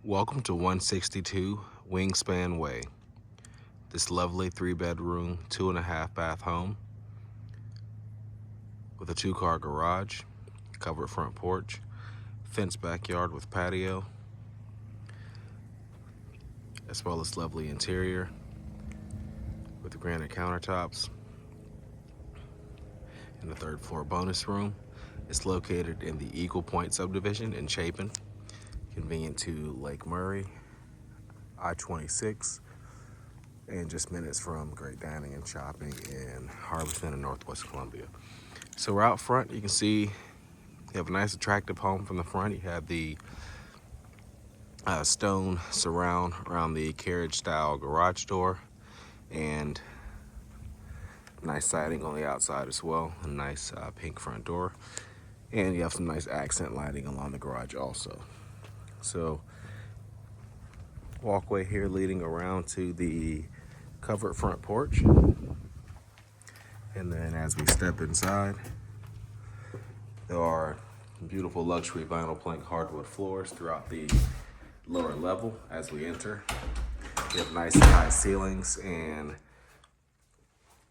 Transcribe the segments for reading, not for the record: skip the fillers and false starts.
Welcome to 162 Wingspan Way. This lovely 3-bedroom, 2.5-bath home with a 2-car garage, covered front porch, fenced backyard with patio, as well as lovely interior with granite countertops and the 3rd floor bonus room. It's located in the Eagle Pointe subdivision in Chapin, convenient to Lake Murray, I-26, and just minutes from great dining and shopping in Harbison and Northwest Columbia. So we're out front. You can see you have a nice attractive home from the front. You have the stone surround around the carriage-style garage door, and nice siding on the outside as well. A nice pink front door, and you have some nice accent lighting along the garage also. So walkway here leading around to the covered front porch, and then as we step inside, there are beautiful luxury vinyl plank hardwood floors throughout the lower level. As we enter, you have nice high ceilings and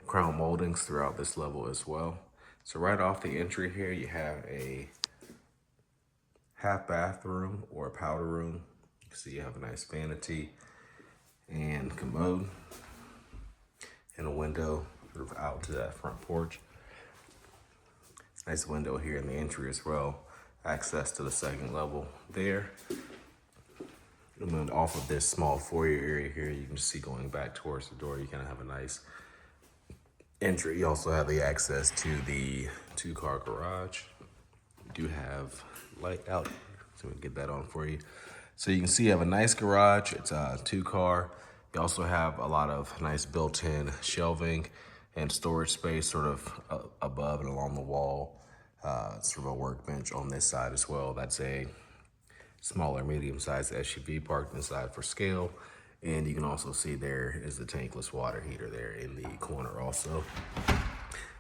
crown moldings throughout this level as well. So right off the entry here, you have a half bathroom or a powder room. You can see you have a nice vanity and commode and a window sort of out to that front porch. It's a nice window here in the entry as well. Access to the 2nd level there. And then off of this small foyer area here, you can just see going back towards the door, you kind of have a nice entry. You also have the access to the 2-car garage. You do have light out, so we can get that on for you. So you can see you have a nice garage. It's a 2-car. You also have a lot of nice built-in shelving and storage space sort of above and along the wall. Sort of a workbench on this side as well. That's a smaller, medium-sized SUV parked inside for scale. And you can also see there is the tankless water heater there in the corner also.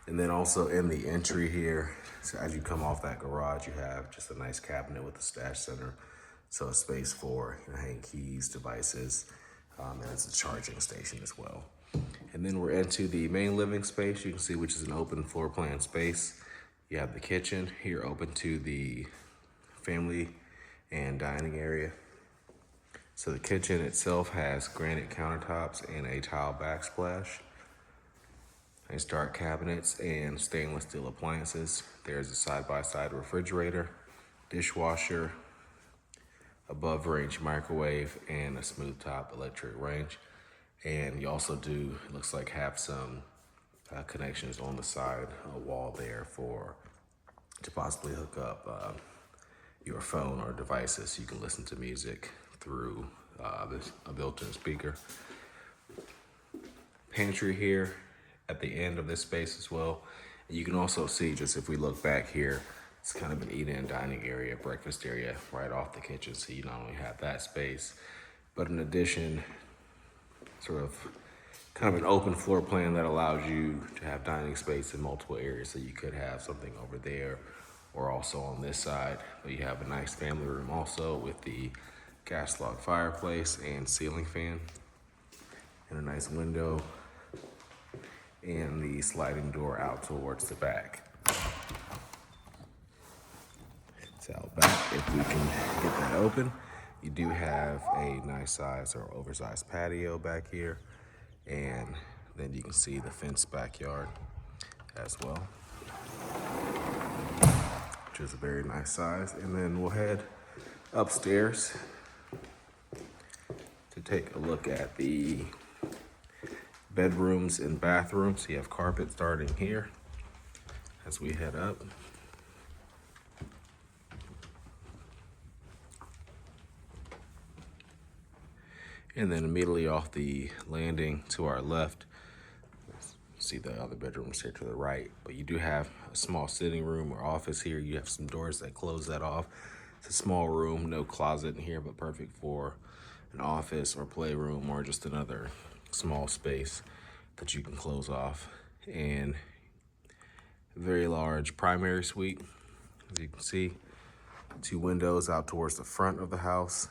And then also in the entry here, so as you come off that garage, you have just a nice cabinet with a stash center. So a space for hang keys, devices, and it's a charging station as well. And then we're into the main living space, you can see, which is an open floor plan space. You have the kitchen here open to the family and dining area. So the kitchen itself has granite countertops and a tile backsplash. Nice dark cabinets and stainless steel appliances. There's a side-by-side refrigerator, dishwasher, above range microwave, and a smooth top electric range. And you also do, it looks like, have some connections on the side wall there to possibly hook up your phone or devices so you can listen to music through a built-in speaker. Pantry here at the end of this space as well. And you can also see, just if we look back here, it's kind of an eat-in dining area, breakfast area right off the kitchen. So you not only have that space, but in addition, sort of kind of an open floor plan that allows you to have dining space in multiple areas. So you could have something over there or also on this side. But you have a nice family room also with the gas log fireplace and ceiling fan, and a nice window and the sliding door out towards the back. So out back, if we can get that open, you do have a nice size or oversized patio back here, and then you can see the fenced backyard as well, which is a very nice size. And then we'll head upstairs to take a look at the bedrooms and bathrooms. You have carpet starting here as we head up. And then immediately off the landing to our left, see the other bedrooms here to the right, but you do have a small sitting room or office here. You have some doors that close that off. It's a small room, no closet in here, but perfect for an office or playroom or just another small space that you can close off. And a very large primary suite, as you can see, 2 windows out towards the front of the house.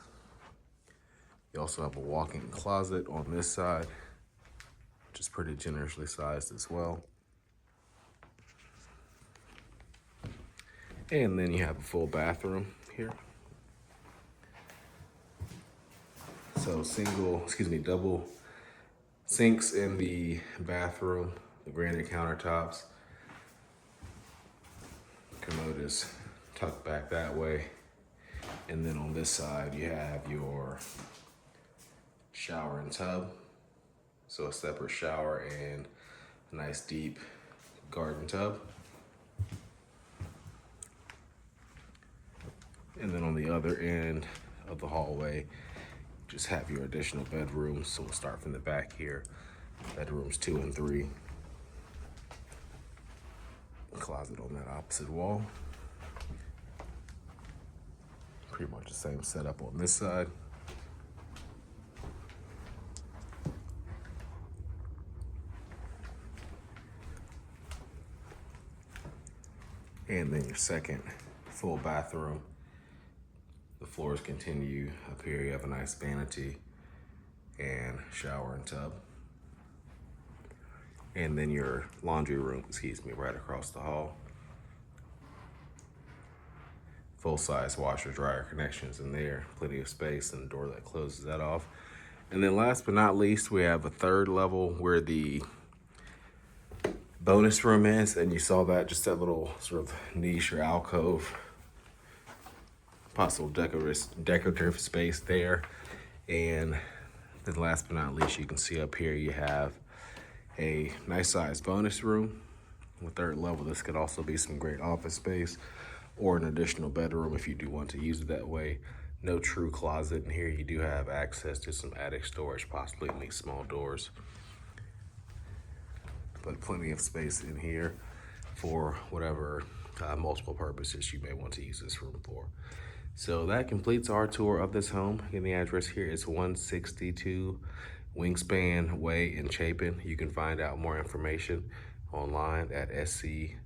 You also have a walk-in closet on this side, which is pretty generously sized as well. And then you have a full bathroom here. So double sinks in the bathroom, the granite countertops. Commode is tucked back that way. And then on this side, you have your shower and tub. So a separate shower and a nice deep garden tub. And then on the other end of the hallway, just have your additional bedrooms. So we'll start from the back here. Bedrooms 2 and 3. Closet on that opposite wall. Pretty much the same setup on this side. And then your second full bathroom. The floors continue up here. You have a nice vanity and shower and tub. And then your laundry room, right across the hall. Full-size washer dryer connections in there, plenty of space and a door that closes that off. And then last but not least, we have a third level where the bonus room is, and you saw that, just that little sort of niche or alcove, possible decorative space there. And then last but not least, you can see up here you have a nice sized bonus room. On the third level, this could also be some great office space or an additional bedroom if you do want to use it that way. No true closet in here. You do have access to some attic storage, possibly in these small doors. But plenty of space in here for whatever multiple purposes you may want to use this room for. So that completes our tour of this home. Again, the address here is 162 Wingspan Way in Chapin. You can find out more information online at sc.purepm.co.